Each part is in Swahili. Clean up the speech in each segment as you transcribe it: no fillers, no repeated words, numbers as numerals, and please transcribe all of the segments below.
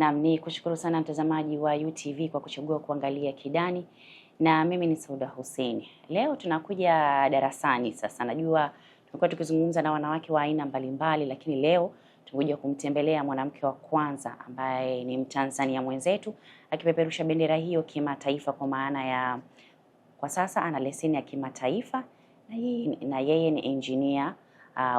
Naam, ni kushukuru sana mtazamaji wa UTV kwa kuchagua kuangalia Kidani, na mimi ni Sauda Hussein. Leo tunakuja darasani. Sasa najua tumekuwa tukizungumza na wanawake wa aina mbalimbali, lakini leo tumekuja kumtembelea mwanamke wa kwanza ambaye ni Mtanzania mwenzetu akipeperusha bendera hiyo kimataifa, kwa maana ya kwa sasa ana leseni ya kimataifa na yeye ni engineer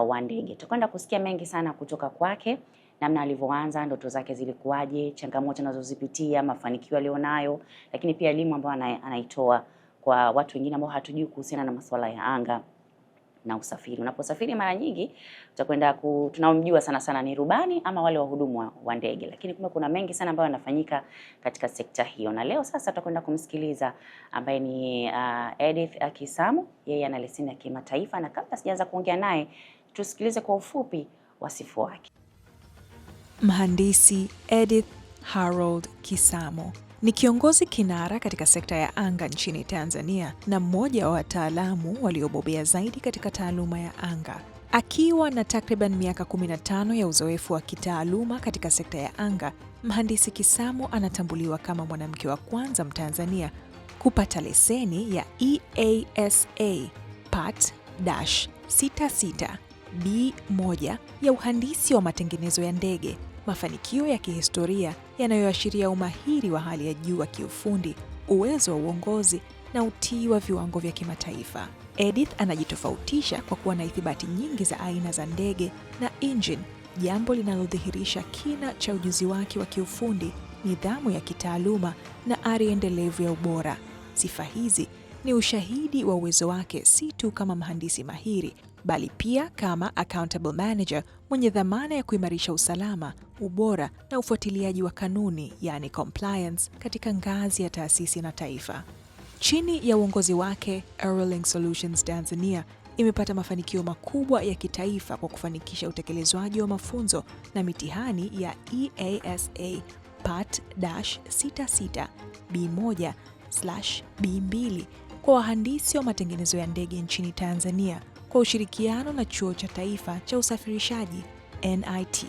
wa ndege. Tutakwenda kusikia mengi sana kutoka kwake, namna alivyoanza, ndoto zake zilikuwaje, changamoto anazozipitia, mafanikio alionayo, lakini pia elimu ambayo anaitoa kwa watu wengine ambao hatujui kuhusiana na masuala ya anga na usafiri. Unaposafiri mara nyingi utakwenda tunamjua sana ni rubani ama wale wahudumu wa ndege, lakini kuna mengi sana ambayo yanafanyika katika sekta hiyo. Na leo sasa tutakwenda kumsikiliza ambaye ni Edith Kisamo. Yeye ana leseni ya kimataifa, na kabla sijaanza kuongea naye tusikilize kwa ufupi wasifu wake. Mhandisi Edith Harold Kisamo ni kiongozi kinara katika sekta ya anga nchini Tanzania na mmoja wa wataalamu waliobobea zaidi katika taaluma ya anga. Akiwa na takriban miaka 15 ya uzoefu wa kitaaluma katika sekta ya anga, Mhandisi Kisamo anatambuliwa kama mwanamke wa kwanza Mtanzania kupata leseni ya EASA Part-66 B1 ya uhandisi wa matengenezo ya ndege, mafanikio ya kihistoria yanayoashiria umahiri wa hali ya juu wa kiufundi, uwezo wa uongozi na utii wa viwango vya kimataifa. Edith anajitofautisha kwa kuwa na ithibati nyingi za aina za ndege na engine, jambo linalodhihirisha kina cha ujuzi wake wa kiufundi, nidhamu ya kitaaluma na ari endelevu ya ubora. Sifa hizi ni ushahidi wa uwezo wake si tu kama mhandisi mahiri, bali pia kama accountable manager mwenye dhamana ya kuimarisha usalama, ubora na ufuatiliaji wa kanuni, yani compliance, katika ngazi ya taasisi na taifa. Chini ya uongozi wake, Aerolink Solutions Tanzania imepata mafanikio makubwa ya kitaifa kwa kufanikisha utekelezwaji wa mafunzo na mitihani ya EASA Part-66 B1/B2 kwa wahandisi wa matengenezo ya ndege nchini Tanzania kwa ushirikiano na Chuo cha Taifa cha Usafirishaji NIT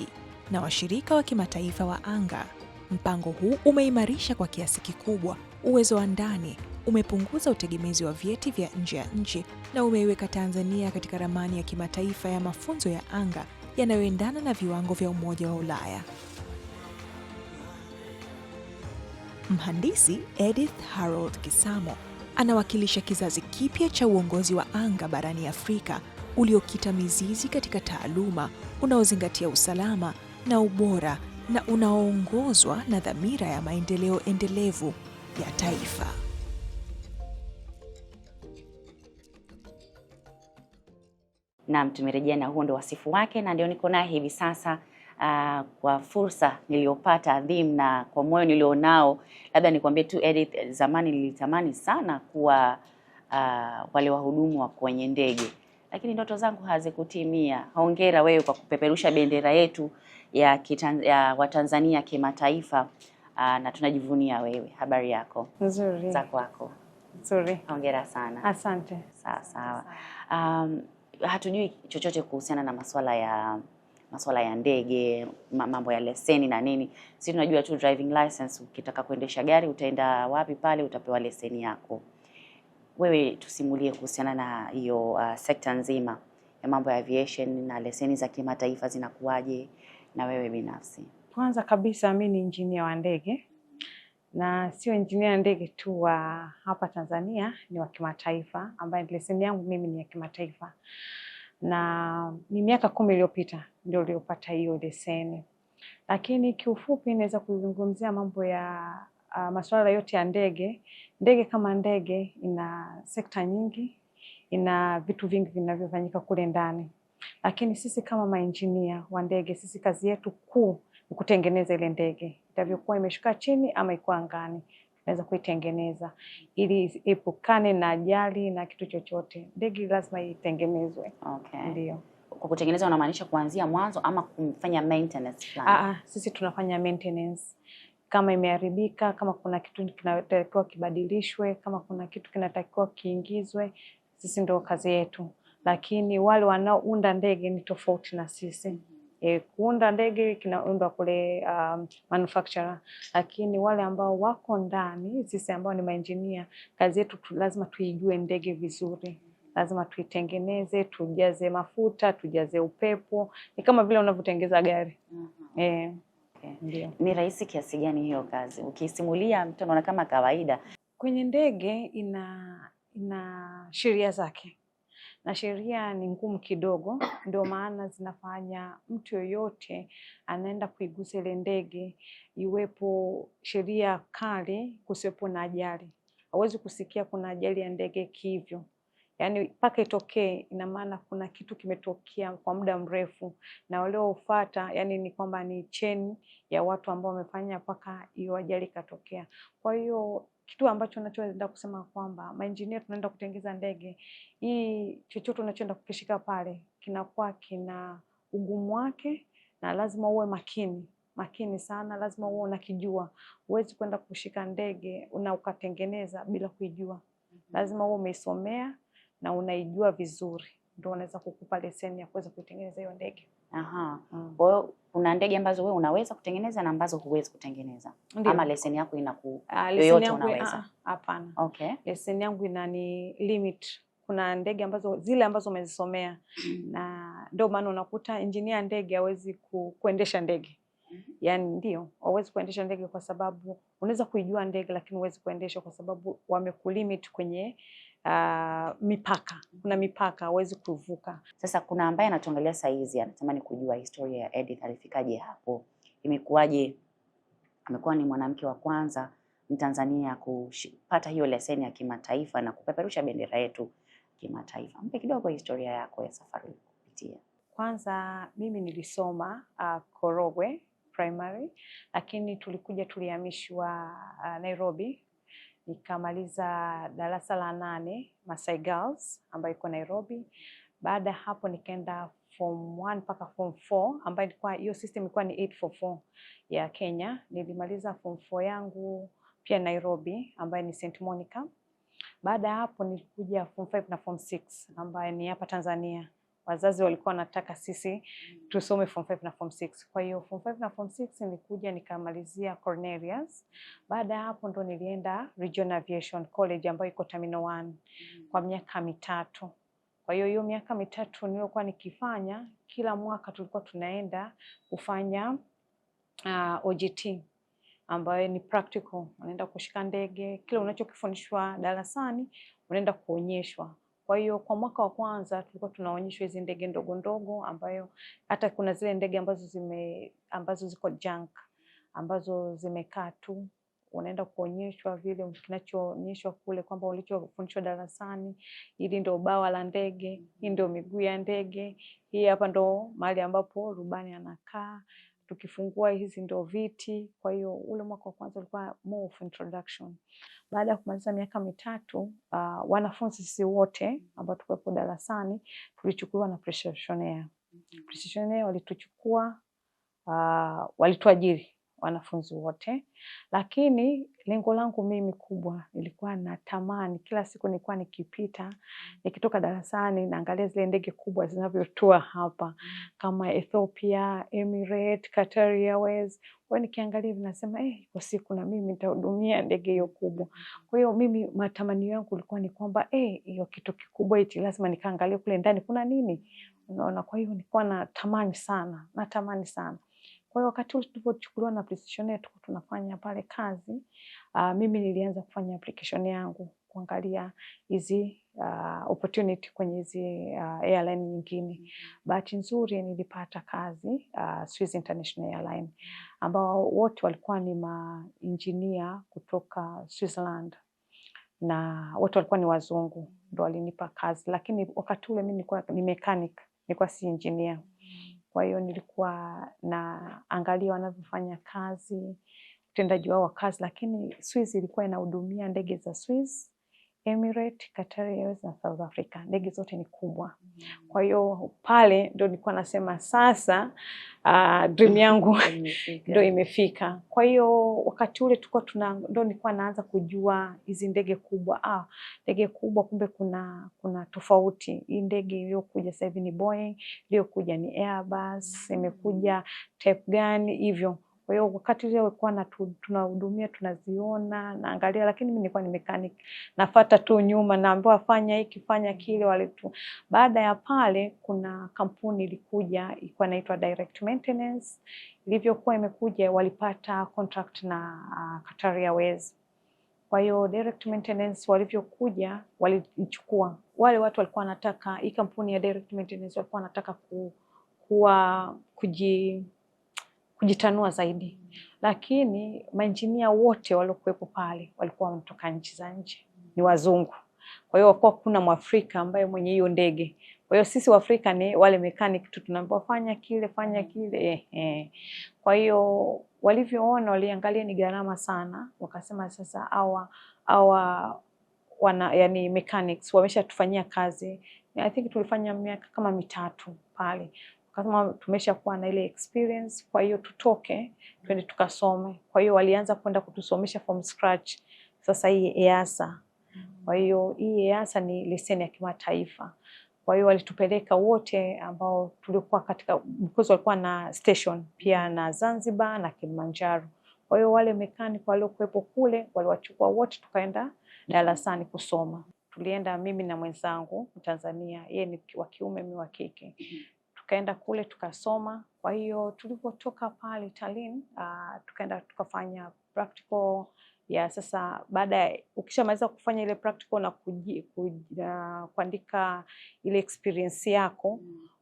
na washirika wa kimataifa wa anga. Mpango huu umeimarisha kwa kiasi kikubwa uwezo wa ndani, umepunguza utegemezi wa vyeti vya nje ya nchi na umeiweka Tanzania katika ramani ya kimataifa ya mafunzo ya anga yanayoendana na viwango vya Umoja wa Ulaya. Mhandisi Edith Harold Kisamo anawakilisha kizazi kipya cha uongozi wa anga barani Afrika uliokita mizizi katika taaluma, unaozingatia usalama na ubora na unaoongozwa na dhamira ya maendeleo endelevu ya taifa. Naam, tumerejea na huo ndo wasifu wake, na ndio niko naye hivi sasa. Kwa fursa niliyopata adhimu na kwa moyo nilionao, labda nikwambie tu Edith, zamani nilitamani sana kuwa wale wahudumu wa kwenye ndege, lakini ndoto zangu hazikutimia. Hongera wewe kwa kupeperusha bendera yetu ya Watanzania kimataifa, na tunajivunia wewe. Habari yako? Nzuri. Za kwako? Nzuri. Hongera sana. Asante. Sawa. Hatujui chochote kuhusiana na masuala ya ndege, mambo ya leseni na nini. Sisi tunajua tu driving license, ukitaka kuendesha gari utaenda wapi pale utapewa leseni yako. Wewe tusimulie kuhusiana na hiyo sekta nzima ya mambo ya aviation na leseni za kimataifa zinakuwaje na wewe binafsi. Kwanza kabisa mimi ni engineer wa ndege, na sio engineer wa ndege tu wa hapa Tanzania, ni wa kimataifa, ambaye leseni yangu mimi ni ya kimataifa. Na ni miaka 10 iliyopita ndio nilipata hiyo leseni. Lakini kiufupi naweza kuzungumzia mambo ya masuala yote ya ndege. Ndege kama ndege ina sekta nyingi, ina vitu vingi vinavyofanyika kule ndani. Lakini sisi kama maengineer wa ndege, sisi kazi yetu kuu ni kutengeneza ile ndege. Itavyokuwa imeshuka chini ama iko angani, tunaweza kuitengeneza ili epukane na ajali na kitu chochote. Ndege lazima itengenezwe. Okay. Ndio. Kwa kutengeneza unamaanisha kuanzia mwanzo ama kufanya maintenance plan? Sisi tunafanya maintenance. Kama imeharibika, kama kuna kitu kinatakiwa kibadilishwe, kama kuna kitu kinatakiwa kiingizwe, sisi ndio kazi yetu. Lakini wale wanaounda ndege ni tofauti na sisi. Kuunda ndege kinaundwa kule manufacturer, lakini wale ambao wako ndani, sisi ambao ni maengineer, kazi yetu lazima tuijue ndege vizuri, lazima tuitengeneze, tujaze mafuta, tujaze upepo, ni kama vile unavyotengeza gari. Okay. Ndio. Ni rahisi kiasi gani hiyo kazi? Ukisimulia mtu anaona kama kawaida. Kwenye ndege ina sheria zake, na sheria ni ngumu kidogo, ndio maana zinafanya mtu yoyote anaenda kuigusa ile ndege, iwepo sheria kali, kusiwepo na ajali. Hauwezi kusikia kuna ajali ya ndege kivyo, yaani mpaka itokee, ina maana kuna kitu kimetokea kwa muda mrefu, na waliofuata yani ni kwamba ni chain ya watu ambao wamefanya mpaka hiyo ajali katokea. Kwa hiyo kitu ambacho nachoenda kusema kwamba maengineer tunaenda kutengeneza ndege hii, chochote unachoenda kukishika pale kinakuwa kina ugumu wake, na lazima uwe makini sana, lazima uwe unakijua. Huwezi kwenda kushika ndege ukatengeneza bila kuijua. Lazima uwe umeisomea na unaijua vizuri, ndio unaweza kukupa leseni ya kuweza kuitengeneza hiyo ndege. Kwa hiyo kuna ndege ambazo wewe unaweza kutengeneza na ambazo huwezi kutengeneza. Ndiyo. Ama leseni yako yoyote unaweza? Hapana. Okay. Leseni yangu inani limit. Kuna ndege ambazo zile ambazo umezisomea na ndio maana unakuta engineer ndege hawezi kuendesha ndege. Yaani ndio, hauwezi kuendesha ndege kwa sababu unaweza kuijua ndege lakini huwezi kuendesha kwa sababu wamekulimit kwenye mipaka. Kuna mipaka hauwezi kuvuka. Sasa kuna ambaye anatuangalia saa hizi anatamani kujua historia ya Edith, alifikaje hapo? Imekuwaje? Amekuwa ni mwanamke wa kwanza Mtanzania kupata hiyo leseni ya kimataifa na kupeperusha bendera yetu kimataifa. Mpe kidogo historia yako ya safari kupitia. Kwanza mimi nilisoma Korogwe Primary, lakini tulihamishwa Nairobi. Nikamaliza darasa la 8 Masai Girls ambayo iko Nairobi. Baada hapo nikaenda form 1 mpaka form 4 ambayo ilikuwa hiyo system ilikuwa ni 844 ya Kenya. Nilimaliza form 4 yangu pia Nairobi ambayo ni St Monica. Baada hapo nilikuja form 5 na form 6 ambayo ni hapa Tanzania. Wazazi walikuwa wanataka sisi tusome form 5 na form 6. Kwa hiyo form 5 na form 6 nilikuja nikamalizia Cornelius. Baada ya hapo ndo nilienda Regional Aviation College ambayo iko Terminal 1 kwa miaka 3. Kwa hiyo miaka 3 nilikuwa nikifanya, kila mwaka tulikuwa tunaenda kufanya OJT ambayo ni practical. Unaenda kushika ndege, kile unachokifundishwa darasani unaenda kuonyeshwa. Kwa hiyo kwa mwaka wa kwanza tulikuwa tunaonyeshwa hizi ndege ndogo ndogo, ambayo hata kuna zile ndege ambazo ziko junk ambazo zimekaa tu, unaenda kuonyeshwa vile kinachoonyeshwa kule kwamba ulichofundishwa darasani. Hili ndio bawa la ndege, hii ndio miguu ya ndege, hii hapa ndo mahali ambapo rubani anakaa, tukifungua hizi ndio viti. Kwa hiyo ule mwaka wa kwanza ulikuwa more of introduction. Baada ya kumaliza miaka 3, wanafunzi sisi wote ambao tulikuwa darasani tulichukuliwa na precisionaire. Precisionaire walituchukua, walituajiri wanafunzi wote, lakini lengo langu mimi kubwa nilikuwa natamani kila siku nilikuwa nikipita, nikitoka darasani naangalia zile ndege kubwa zinavyotua hapa kama Ethiopia, Emirates, Qatar Airways. Kwa hiyo nikiangalia nasema kwa siku na mimi nitahudumia ndege hiyo kubwa. Kwa hiyo mimi matamanio yangu ilikuwa ni kwamba hiyo kitu kikubwa hichi lazima nikaangalie kule ndani kuna nini. Unaona, kwa hiyo nilikuwa natamani sana. Kwa hiyo wakati tulipochukuliwa na precisionaire tuko tunafanya pale kazi, mimi nilianza kufanya application yangu kuangalia hizi opportunity kwenye hizi airline nyingine. Bahati nzuri nilipata kazi Swiss International Airline, ambao wote walikuwa ni engineer kutoka Switzerland na wote walikuwa ni wazungu, ndio walinipa kazi. Lakini wakati ule mimi nilikuwa ni mechanic, nilikuwa si engineer. Kwa hiyo nilikuwa naangalia wanavyofanya kazi, utendaji wao wa kazi, lakini Swiss ilikuwa inahudumia ndege za Swiss, Emirates, Qatar Airways na South Africa. Ndege zote ni kubwa. Kwa hiyo pale ndo nilikuwa nasema sasa dream yangu ndo imefika. Kwa hiyo wakati ule ndo nilikuwa naanza kujua hizi ndege kubwa. Ndege kubwa kumbe kuna tofauti. Hii ndege iliyokuja sasa hivi ni Boeing, iliyokuja ni Airbus, imekuja type gani hivyo. Kwa hiyo wakati ule walikuwa tunahudumia, tunaziona, naangalia, lakini mimi nilikuwa ni mechanic. Nafuata tu nyuma, naambiwa fanya hiki, fanya kile wale tu. Baada ya pale kuna kampuni ilikuja, ilikuwa inaitwa Direct Maintenance. Ilivyokuwa imekuja walipata contract na Qatar Airways. Kwa hiyo Direct Maintenance walivyokuja walichukua. Wale watu walikuwa wanataka, hii kampuni ya Direct Maintenance walikuwa wanataka kujitanua zaidi, lakini maengineer wote waliokuwepo pale walikuwa wanatoka nchi za nje, ni wazungu. Kwa hiyo hakuwa kuna Mwafrika ambaye mwenye hiyo ndege. Kwa hiyo sisi Waafrika ni wale mechanic tu, tunaambiwa fanya kile. Kwa hiyo walivyoona, waliangalia ni gharama sana, wakasema sasa yani mechanics wameshatufanyia kazi. I think tulifanya miaka kama 3 pale. Kama tumeshakuwa na ile experience, kwa hiyo tutoke twende tukasome. Kwa hiyo walianza kwenda kutusomesha from scratch sasa hii EASA. Kwa hiyo hii EASA ni leseni ya kimataifa. Kwa hiyo walitupeleka wote ambao tulikuwa katika, because walikuwa na station pia na Zanzibar na Kilimanjaro. Kwa hiyo wale mechanic waliokuwepo kule waliwachukua wote, tukaenda darasani kusoma. Tulienda mimi na mwenzangu Tanzania, yeye ni wa kiume mimi wa kike. Tukaenda kule tukasoma. Kwa hiyo tulipotoka pale Tallinn, tukaenda tukafanya practical ya sasa. Baada ukishamaliza kufanya ile practical na kuandika ile experience yako,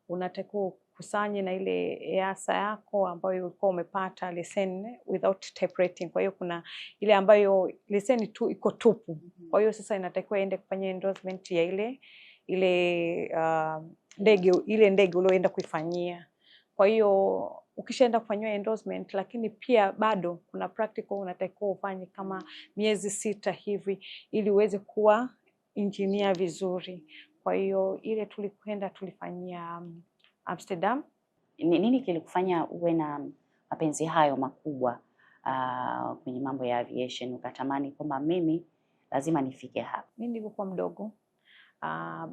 unatakiwa kusanye na ile EASA yako ambayo ulikuwa umepata leseni without typewriting. Kwa hiyo kuna ile ambayo leseni tu iko tupu. Kwa hiyo sasa inatakiwa ende kufanya endorsement ya ile ndege ulioenda kuifanyia. Kwa hiyo ukishaenda kufanyia endorsement, lakini pia bado kuna practical unatakiwa ufanye kama miezi 6 hivi ili uweze kuwa engineer vizuri. Kwa hiyo ile tulifanyia Amsterdam. Nini kilikufanya uwe na mapenzi hayo makubwa kwenye mambo ya aviation, ukatamani kwamba mimi lazima nifike hapa? Mimi nilikuwa mdogo.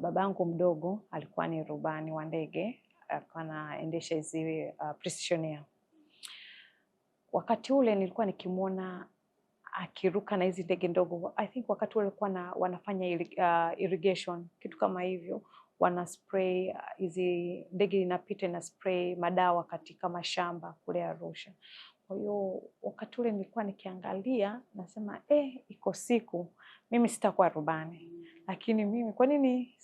Babangu mdogo alikuwa ni rubani wa ndege, alikuwa anaendesha hizi Precision Air. Wakati ule nilikuwa nikimwona akiruka na hizi ndege ndogo. I think wakati ule walikuwa wanafanya irrigation, kitu kama hivyo, wana spray hizi ndege inapita na spray madawa katika mashamba kule Arusha. Kwa hiyo wakati ule nilikuwa nikiangalia, nasema iko siku mimi sitakuwa rubani. Lakini mimi kwa nini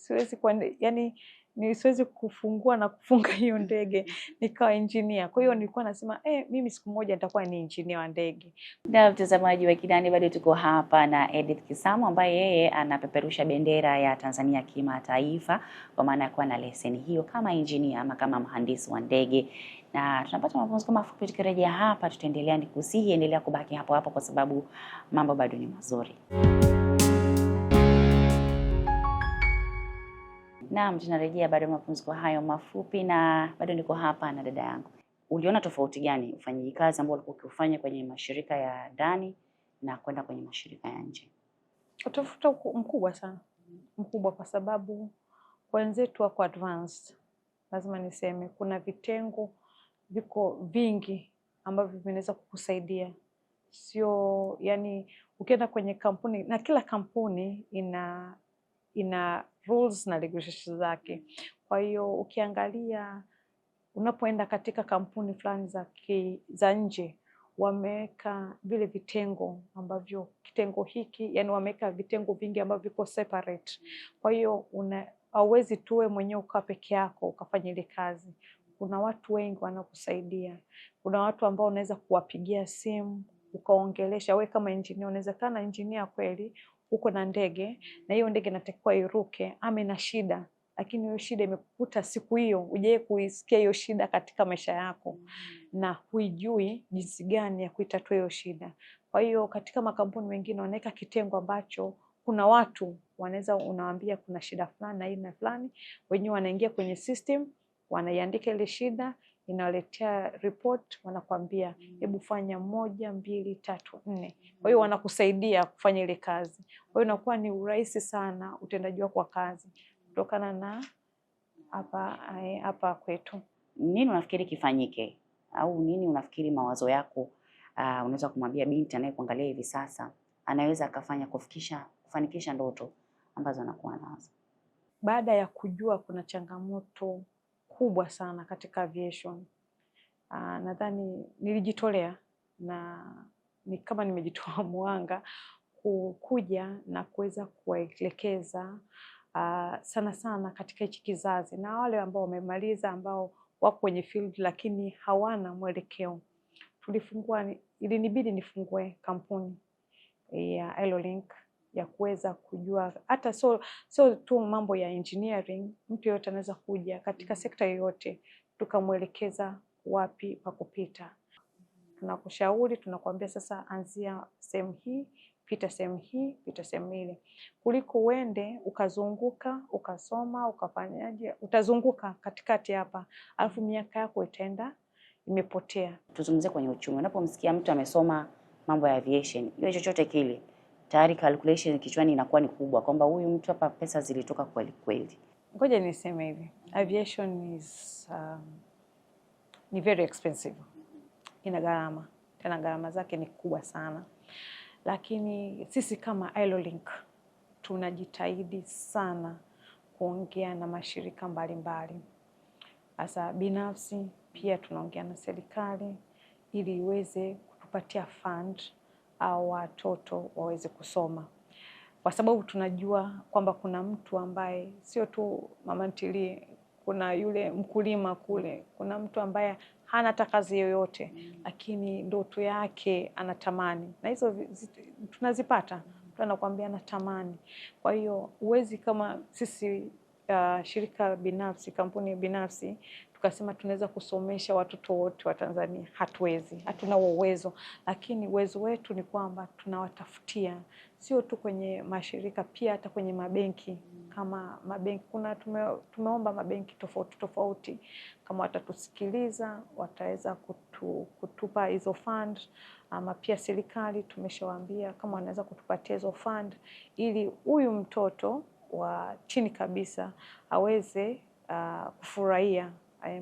siwezi kufungua na kufunga hiyo ndege nikawa engineer? Kwa hiyo nilikuwa nasema mimi siku moja nitakuwa ni engineer wa ndege. Na mtazamaji wa Kidani, bado tuko hapa na Edith Kisamo ambaye yeye anapeperusha bendera ya Tanzania kimataifa kwa maana ya kuwa na leseni hiyo kama engineer ama kama mhandisi wa ndege. Na tunapata mapumziko mafupi, tukirejea hapa tutaendelea. Nikusihi endelea kubaki hapo hapo kwa sababu mambo bado ni mazuri. Naam, tunarejea baada ya mapumziko hayo mafupi na bado niko hapa na dada yangu. Uliona tofauti gani ufanyaji kazi ambao ulikuwa ukifanya kwenye mashirika ya ndani na kwenda kwenye mashirika ya nje? Tofauti mkubwa sana. Mkubwa kwa sababu wenzetu wako advanced. Lazima niseme kuna vitengo viko vingi ambavyo vinaweza kukusaidia. Sio ukienda kwenye kampuni, na kila kampuni ina rules na regulations zake. Kwa hiyo ukiangalia unapoenda katika kampuni fulani za nje, wameweka vile vitengo ambavyo kitengo hiki, wameweka vitengo vingi ambavyo viko separate. Kwa hiyo hauwezi tuwe mwenyewe ukaa peke yako ukafanya ile kazi. Kuna watu wengi wanakusaidia. Kuna watu ambao unaweza kuwapigia simu ukaongelesha. Wewe kama engineer unaweza kana engineer kweli uko na ndege na hiyo ndege inatakiwa iruke ama ina shida, lakini hiyo shida imekukuta siku hiyo, hujawahi kuisikia hiyo shida katika maisha yako na huijui jinsi gani ya kuitatua hiyo shida. Kwa hiyo katika makampuni mengine wanaweka kitengo ambacho kuna watu wanaweza unawaambia kuna shida fulani na aina fulani, wenyewe wanaingia kwenye system, wanaiandika ile shida, inawaletea report, wanakwambia hebu fanya 1, 2, 3, 4. Kwa hiyo wanakusaidia kufanya ile kazi. Kwa hiyo inakuwa ni urahisi sana utendaji wako wa kazi kutokana na hapa kwetu. Nini unafikiri kifanyike, au nini unafikiri mawazo yako unaweza kumwambia binti anayekuangalia hivi sasa anaweza akafanya kufanikisha ndoto ambazo anakuwa nazo? Baada ya kujua kuna changamoto kubwa sana katika aviation, nadhani nilijitolea na ni kama nimejitoa mwanga kuja na kuweza kuwaelekeza sana sana katika hichi kizazi, na wale ambao wamemaliza, ambao wako kwenye field lakini hawana mwelekeo. Ilinibidi nifungue kampuni ya Aerolink ya kuweza kujua hata so tu mambo ya engineering, mtu yoyote anaweza kuja katika sekta yoyote, tukamwelekeza wapi pa kupita. Tunakushauri, tunakwambia sasa anzia sehemu hii, pita sehemu hii, pita sehemu ile, kuliko uende ukazunguka ukasoma ukafanyaje, utazunguka katikati hapa alafu miaka yako itaenda imepotea. Tuzungumzie kwenye uchumi. Unapomsikia mtu amesoma mambo ya aviation, hiyo chochote kile, tayari calculation kichwani inakuwa ni kubwa kwamba huyu mtu hapa pesa zilitoka kweli kweli. Ngoja niseme hivi, aviation ni very expensive. Ina gharama, tena gharama zake ni kubwa sana. Lakini sisi kama Aerolink tunajitahidi sana kuongea na mashirika mbalimbali. Hasa binafsi pia tunaongea na serikali ili iweze kutupatia fund au watoto waweze kusoma. Kwa sababu tunajua kwamba kuna mtu ambaye sio tu mama ntilie, kuna yule mkulima kule, kuna mtu ambaye hana hata kazi yoyote lakini ndoto yake anatamani, na hizo tunazipata. Mtu anakuambia anatamani. Kwa hiyo uwezi kama sisi shirika binafsi, kampuni binafsi, tukasema tunaweza kusomesha watoto wote wa Tanzania. Hatuwezi, hatuna uwezo, lakini uwezo wetu ni kwamba tunawatafutia sio tu kwenye mashirika, pia hata kwenye mabenki. Kama mabenki tumeomba mabenki tofauti tofauti, kama watatusikiliza wataweza kutupa hizo fund, ama pia serikali tumeshawaambia kama wanaweza kutupatia hizo fund ili huyu mtoto wa chini kabisa aweze kufurahia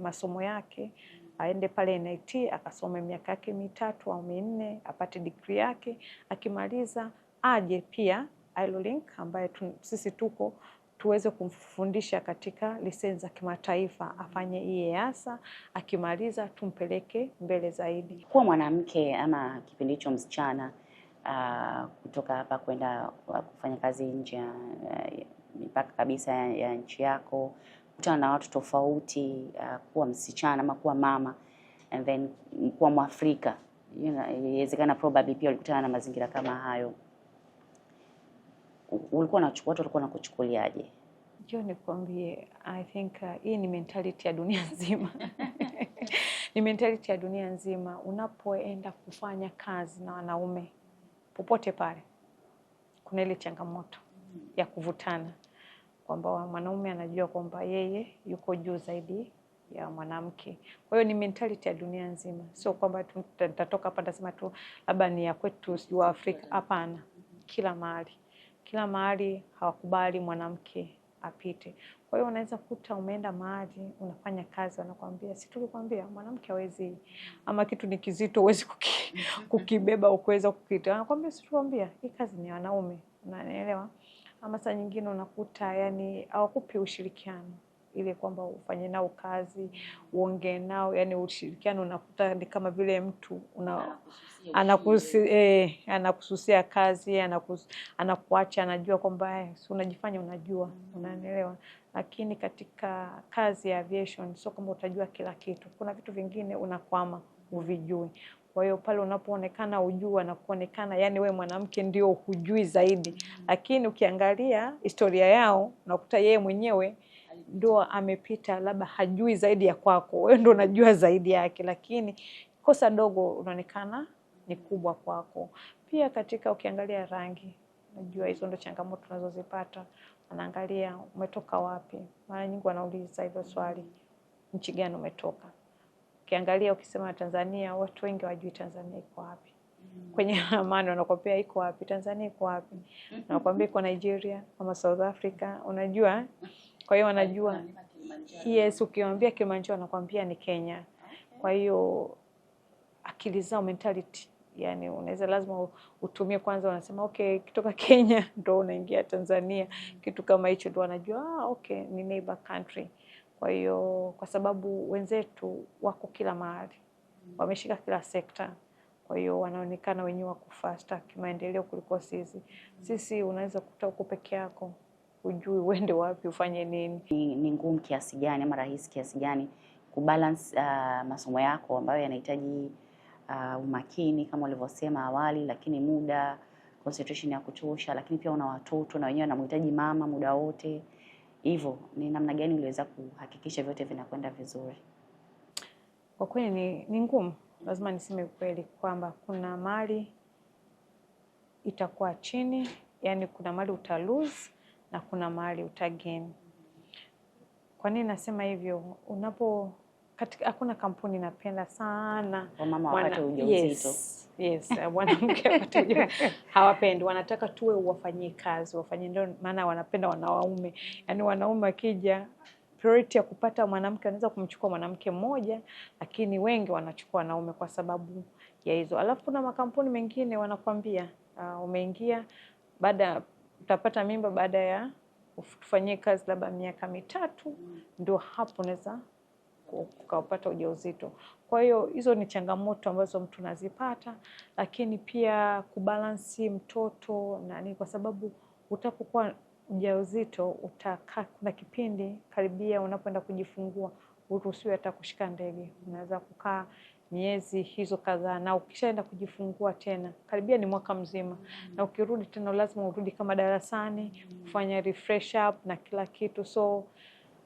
masomo yake, aende pale NIT akasome miaka yake 3 au 4, apate degree yake, akimaliza aje pia Aerolink ambaye sisi tuweze kumfundisha katika lisensi za kimataifa, afanye EASA, akimaliza tumpeleke mbele zaidi. Kuwa mwanamke ama kipindi hicho msichana, kutoka hapa kwenda kufanya kazi nje ya mipaka kabisa ya nchi yako, kutana na watu tofauti, kuwa msichana ama kuwa mama, and then kuwa Mwafrika, inawezekana probably pia ulikutana na mazingira kama hayo. Watu walikuwa nakuchukuliaje? Ndio nikwambie, I think hii ni mentality ya dunia nzima. Ni mentality ya dunia nzima. Unapoenda kufanya kazi na wanaume popote pale, kuna ile changamoto ya kuvutana, kwamba mwanaume anajua kwamba yeye yuko juu zaidi ya mwanamke. Kwa hiyo ni mentality ya dunia nzima, sio kwamba tutatoka hapa nasema tu labda ni ya kwetu wa Afrika. Hapana, kila mahali hawakubali mwanamke apite. Kwa hiyo unaweza kuta umeenda mahali unafanya kazi, wanakuambia si tulikwambia mwanamke hawezi, ama kitu ni kizito huwezi kukibeba ukuweza kukita. Wanakuambia si tulikwambia hii kazi ni wanaume, unaelewa? Ama saa nyingine unakuta yani hawakupi ushirikiano ile kwamba ufanye nao kazi, uongee nao, yani ushirikiano unakuta ni kama vile mtu anakususia kazi, anakuacha, anajua kwamba unajifanya unajua, unaelewa. Lakini katika kazi ya aviation sio kwamba utajua kila kitu. Kuna vitu vingine unakwama uvijui. Kwa hiyo pale unapoonekana ujua na kuonekana yani we mwanamke ndio hujui zaidi. Lakini ukiangalia historia yao unakuta yeye mwenyewe ndio amepita, labda hajui zaidi ya kwako, wewe ndio unajua zaidi yake, lakini kosa dogo unaonekana ni kubwa kwako. Pia katika ukiangalia rangi, Najua hizo ndo changamoto tunazozipata. Wanaangalia umetoka wapi. Mara nyingi wanauliza hilo swali, nchi gani umetoka? Ukiangalia ukisema Tanzania, watu wengi hawajui Tanzania iko wapi. Kwenye ramani wanakuambia iko wapi, Tanzania iko wapi? Wanakuambia iko Nigeria ama South Africa, unajua? Kwa hiyo wanajua. Yes, ukiwaambia Kilimanjaro wanakuambia ni Kenya. Kwa hiyo akili zao, mentality, yani unaweza lazima utumie kwanza, wanasema okay, kutoka Kenya ndo unaingia Tanzania, kitu kama hicho, ndo wanajua okay, ni neighbor country. Kwa hiyo kwa sababu wenzetu wako kila mahali, wameshika kila sekta, kwa hiyo wanaonekana wenyewe wako faster kimaendeleo kuliko sisi. Sisi unaweza kutoka huko peke yako, ujui uende wapi, ufanye nini. Ni ngumu kiasi gani ama rahisi kiasi gani kubalance masomo yako ambayo yanahitaji umakini kama ulivyosema awali, lakini muda, concentration ya kutosha, lakini pia una watoto na wenyewe wanamhitaji mama muda wote. Hivyo ni namna gani uliweza kuhakikisha vyote vinakwenda vizuri? Kwa kweli ni ngumu. Lazima niseme kweli kwamba kuna mali itakuwa chini, yani kuna mali uta lose na kuna mali uta gain. Kwa nini nasema hivyo? Hakuna kampuni napenda sana mama wakati ujauzito. Yes, wanawake wakati ujauzito hawapendi, wanataka tuwe wafanyie kazi, ndio maana wanapenda wanaume. Yani wanaume akija, priority ya kupata mwanamke anaweza kumchukua mwanamke mmoja, lakini wengi wanachukua wanaume kwa sababu ya hizo. Alafu kuna makampuni mengine wanakwambia umeingia, utapata mimba baada ya ufanyie kazi labda miaka 3, ndio hapo unaweza ukapata ujauzito. Kwa hiyo hizo ni changamoto ambazo mtu anazipata, lakini pia kubalansi mtoto nani, kwa sababu utapokuwa ujauzito utakaa, kuna kipindi karibia unapoenda kujifungua uruhusiwe hata kushika ndege. Unaweza kukaa miezi hizo kadhaa, na ukishaenda kujifungua tena karibia ni mwaka mzima, na ukirudi tena lazima urudi kama darasani kufanya refresh up na kila kitu. So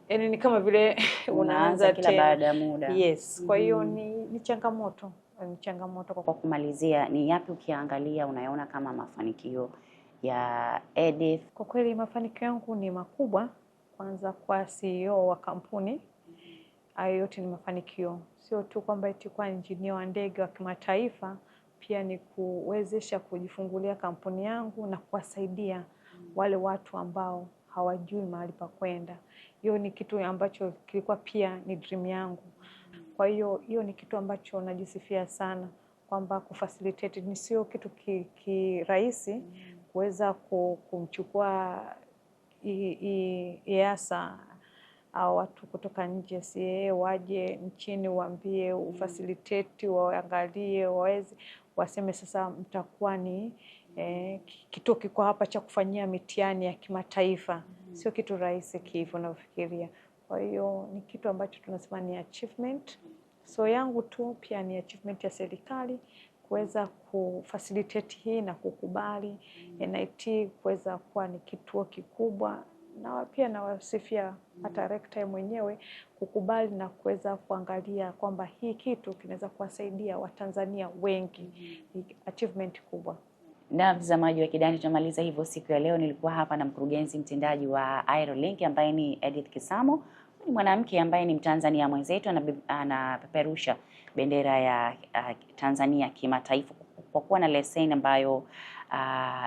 yani ni kama vile unaanza kila baada ya muda. Yes, kwa hiyo ni changamoto. Ni changamoto. Kwa kumalizia, ni yapi ukiangalia unayaona kama mafanikio ya Edith? Kwa kweli mafanikio yangu ni makubwa. Kwanza kwa CEO wa kampuni, hayo yote ni mafanikio. Sio tu kwamba eti kwa engineer wa ndege wa kimataifa, pia ni kuwezesha kujifungulia kampuni yangu na kuwasaidia wale watu ambao hawajui mahali pa kwenda. Hiyo ni kitu ambacho kilikuwa pia ni dream yangu. Kwa hiyo ni kitu ambacho najisifia sana kwamba kufacilitate ni sio kitu kirahisi kuweza kumchukua EASA au watu kutoka nje CAA waje nchini, waambie ufacilitate, waangalie, waweze waseme sasa mtakuwa ni kituo kiko hapa cha kufanyia mitihani ya kimataifa. Sio kitu rahisi hivyo unavyofikiria. Kwa hiyo ni kitu ambacho tunasema ni achievement. So yangu tu pia ni achievement ya serikali kuweza kufacilitate hii na kukubali NIT kuweza kuwa ni kituo kikubwa, na pia nawasifia hata rekta mwenyewe kukubali na kuweza kuangalia kwamba hii kitu kinaweza kuwasaidia Watanzania wengi. Ni achievement kubwa. Na mtazamaji wa Kidani, tunamaliza hivyo siku ya leo. Nilikuwa hapa na mkurugenzi mtendaji wa Aerolink ambaye ni Edith Kisamo. Ni mwanamke ambaye ni Mtanzania mwenzetu, anapeperusha bendera ya Tanzania kimataifa kwa kuwa na leseni ambayo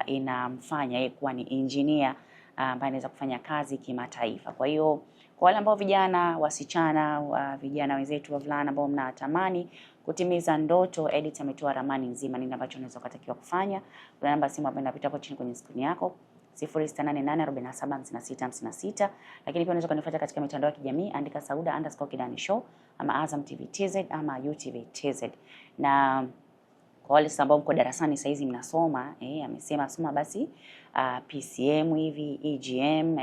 inamfanya yeye kuwa ni engineer ambaye anaweza kufanya kazi kimataifa. Kwa hiyo kwa wale ambao vijana, wasichana, vijana wenzetu, wavulana ambao mnatamani kutimiza ndoto, Edith ametoa ramani nzima nini ambacho unaweza kutakiwa kufanya. Kuna namba simu ambayo inapita hapo chini kwenye screen yako 0688475656, lakini pia unaweza kunifuata katika mitandao ya kijamii, andika Sauda_Kidani Show ama Azam TV TZ ama UTV TZ. Na kwa wale ambao mko darasani saizi mnasoma, amesema soma basi PCM hivi, EGM,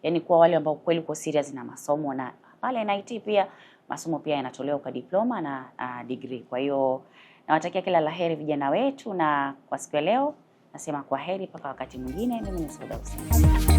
yani kwa wale ambao kweli uko serious na masomo, na pale NIT pia masomo pia yanatolewa kwa diploma na degree. Kwa hiyo nawatakia kila laheri vijana wetu, na kwa siku ya leo nasema kwa heri mpaka wakati mwingine. Mimi ni Sauda Hussein.